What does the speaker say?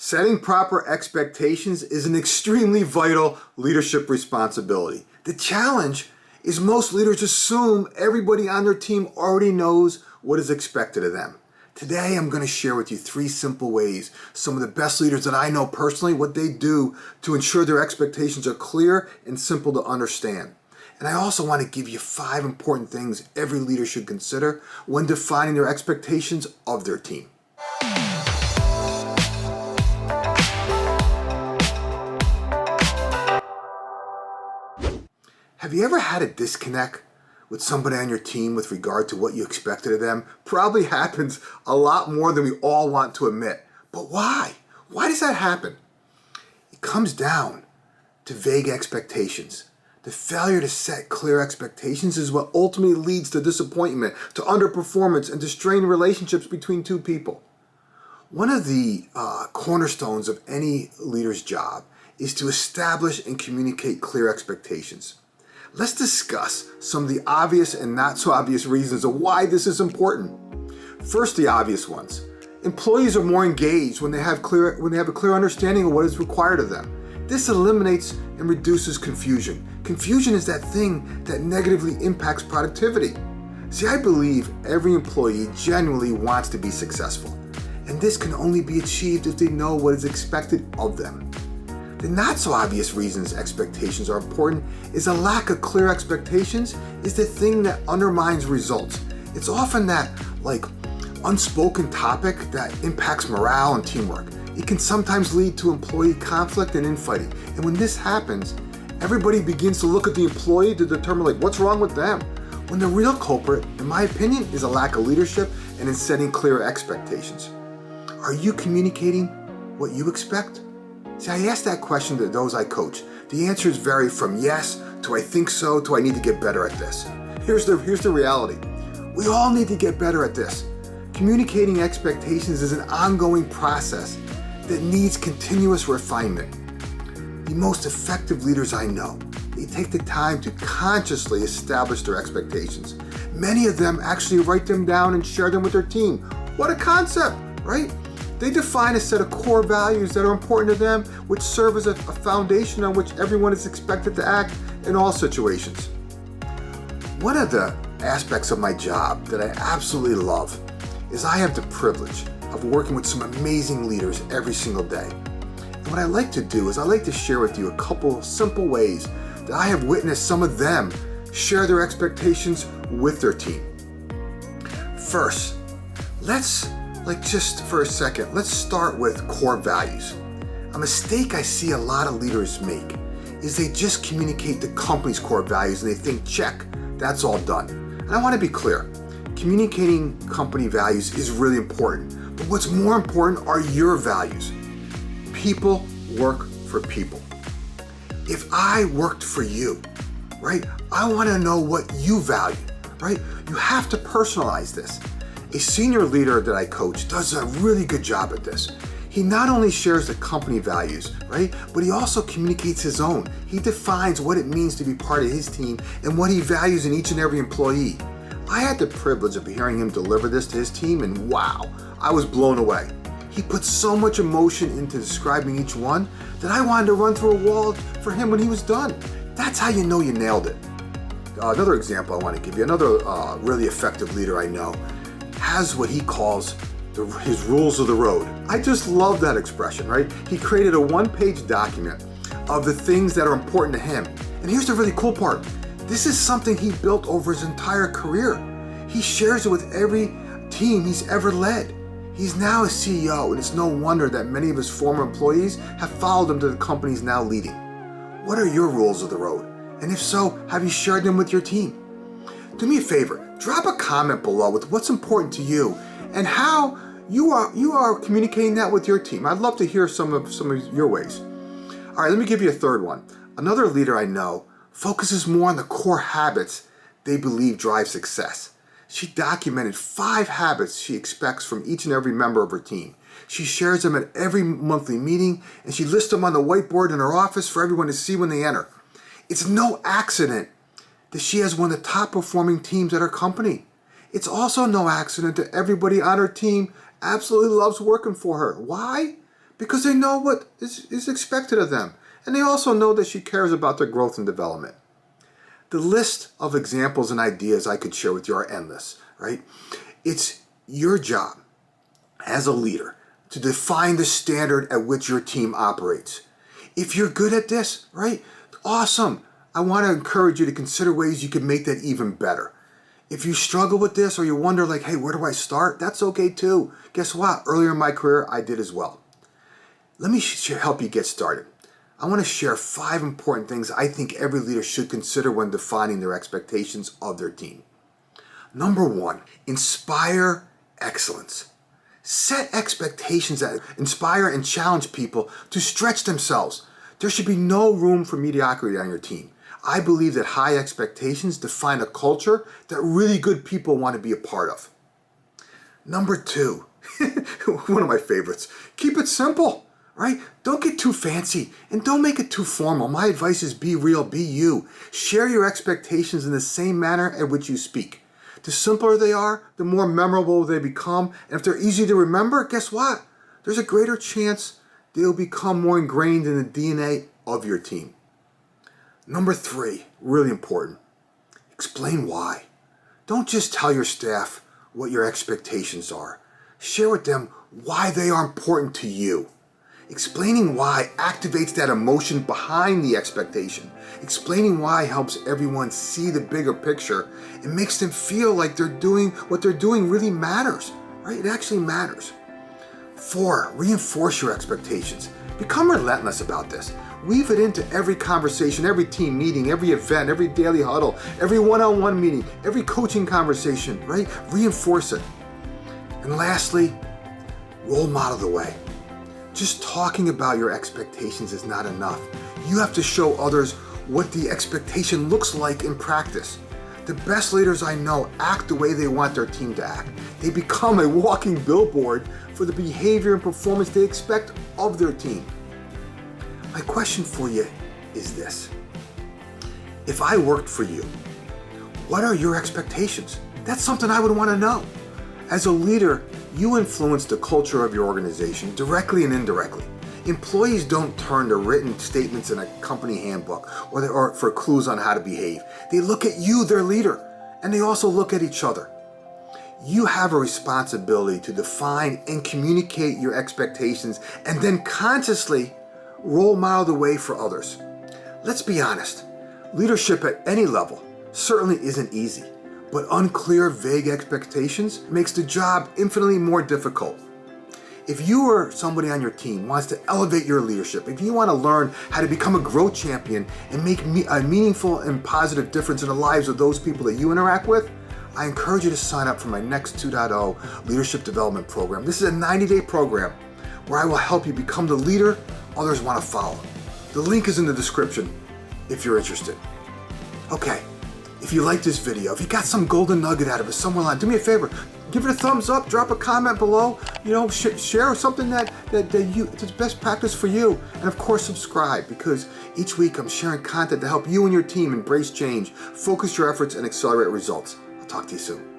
Setting proper expectations is an extremely vital leadership responsibility. The challenge is most leaders assume everybody on their team already knows what is expected of them. Today, I'm going to share with you 3 simple ways some of the best leaders that I know personally, what they do to ensure their expectations are clear and simple to understand. And I also want to give you 5 important things every leader should consider when defining their expectations of their team. Have you ever had a disconnect with somebody on your team with regard to what you expected of them? Probably happens a lot more than we all want to admit. But why? Why does that happen? It comes down to vague expectations. The failure to set clear expectations is what ultimately leads to disappointment, to underperformance, and to strained relationships between 2 people. One of the cornerstones of any leader's job is to establish and communicate clear expectations. Let's discuss some of the obvious and not so obvious reasons of why this is important. First, the obvious ones. Employees are more engaged when they have a clear understanding of what is required of them. This eliminates and reduces confusion. Confusion is that thing that negatively impacts productivity. See, I believe every employee genuinely wants to be successful, and this can only be achieved if they know what is expected of them. The not so obvious reasons expectations are important is a lack of clear expectations is the thing that undermines results. It's often that unspoken topic that impacts morale and teamwork. It can sometimes lead to employee conflict and infighting. And when this happens, everybody begins to look at the employee to determine what's wrong with them. When the real culprit, in my opinion, is a lack of leadership and in setting clear expectations. Are you communicating what you expect? See, I ask that question to those I coach. The answers vary from yes to I think so to I need to get better at this. Here's the reality. We all need to get better at this. Communicating expectations is an ongoing process that needs continuous refinement. The most effective leaders I know, they take the time to consciously establish their expectations. Many of them actually write them down and share them with their team. What a concept, right? They define a set of core values that are important to them, which serve as a foundation on which everyone is expected to act in all situations. One of the aspects of my job that I absolutely love is I have the privilege of working with some amazing leaders every single day. And what I like to do is I like to share with you a couple simple ways that I have witnessed some of them share their expectations with their team. First, just for a second, let's start with core values. A mistake I see a lot of leaders make is they just communicate the company's core values and they think, check, that's all done. And I want to be clear, communicating company values is really important, but what's more important are your values. People work for people. If I worked for you, right, I want to know what you value, right? You have to personalize this. A senior leader that I coach does a really good job at this. He not only shares the company values, right, but he also communicates his own. He defines what it means to be part of his team and what he values in each and every employee. I had the privilege of hearing him deliver this to his team, and wow, I was blown away. He put so much emotion into describing each one that I wanted to run through a wall for him when he was done. That's how you know you nailed it. Another example I want to give you, another really effective leader I know, has what he calls his rules of the road. I just love that expression, right? He created a 1-page document of the things that are important to him. And here's the really cool part. This is something he built over his entire career. He shares it with every team he's ever led. He's now a CEO, and it's no wonder that many of his former employees have followed him to the company he's now leading. What are your rules of the road? And if so, have you shared them with your team? Do me a favor, drop a comment below with what's important to you and how you are communicating that with your team. I'd love to hear some of your ways. All right, let me give you a third one. Another leader I know focuses more on the core habits they believe drive success. She documented 5 habits she expects from each and every member of her team. She shares them at every monthly meeting, and she lists them on the whiteboard in her office for everyone to see when they enter. It's no accident that she has one of the top performing teams at her company. It's also no accident that everybody on her team absolutely loves working for her. Why? because they know what is expected of them. And they also know that she cares about their growth and development. The list of examples and ideas I could share with you are endless, right? It's your job as a leader to define the standard at which your team operates. If you're good at this, right? Awesome. I want to encourage you to consider ways you can make that even better. If you struggle with this or you wonder like, hey, where do I start? That's okay too. Guess what? Earlier in my career, I did as well. Let me help you get started. I want to share 5 important things I think every leader should consider when defining their expectations of their team. Number 1, inspire excellence. Set expectations that inspire and challenge people to stretch themselves. There should be no room for mediocrity on your team. I believe that high expectations define a culture that really good people want to be a part of. Number 2, one of my favorites, keep it simple. Right? Don't get too fancy and don't make it too formal. My advice is be real, be you. Share your expectations in the same manner at which you speak. The simpler they are, the more memorable they become. And if they're easy to remember, guess what? There's a greater chance they'll become more ingrained in the DNA of your team. Number 3, really important, explain why. Don't just tell your staff what your expectations are. Share with them why they are important to you. Explaining why activates that emotion behind the expectation. Explaining why helps everyone see the bigger picture and makes them feel like what they're doing really matters, right? It actually matters. 4, reinforce your expectations. Become relentless about this. Weave it into every conversation, every team meeting, every event, every daily huddle, every one-on-one meeting, every coaching conversation, right? Reinforce it. And lastly, role model the way. Just talking about your expectations is not enough. You have to show others what the expectation looks like in practice. The best leaders I know act the way they want their team to act. They become a walking billboard for the behavior and performance they expect of their team. My question for you is this. If I worked for you, what are your expectations? That's something I would want to know. As a leader, you influence the culture of your organization directly and indirectly. Employees don't turn to written statements in a company handbook or for clues on how to behave. They look at you, their leader, and they also look at each other. You have a responsibility to define and communicate your expectations and then consciously role model the way for others. Let's be honest, leadership at any level certainly isn't easy. But unclear, vague expectations makes the job infinitely more difficult. If you or somebody on your team wants to elevate your leadership, if you want to learn how to become a growth champion and make a meaningful and positive difference in the lives of those people that you interact with, I encourage you to sign up for my next 2.0 Leadership Development Program. This is a 90-day program where I will help you become the leader others want to follow. The link is in the description if you're interested. Okay. If you like this video, if you got some golden nugget out of it somewhere along, do me a favor, give it a thumbs up, drop a comment below, share something that's best practice for you, and of course subscribe, because each week I'm sharing content to help you and your team embrace change, focus your efforts, and accelerate results. I'll talk to you soon.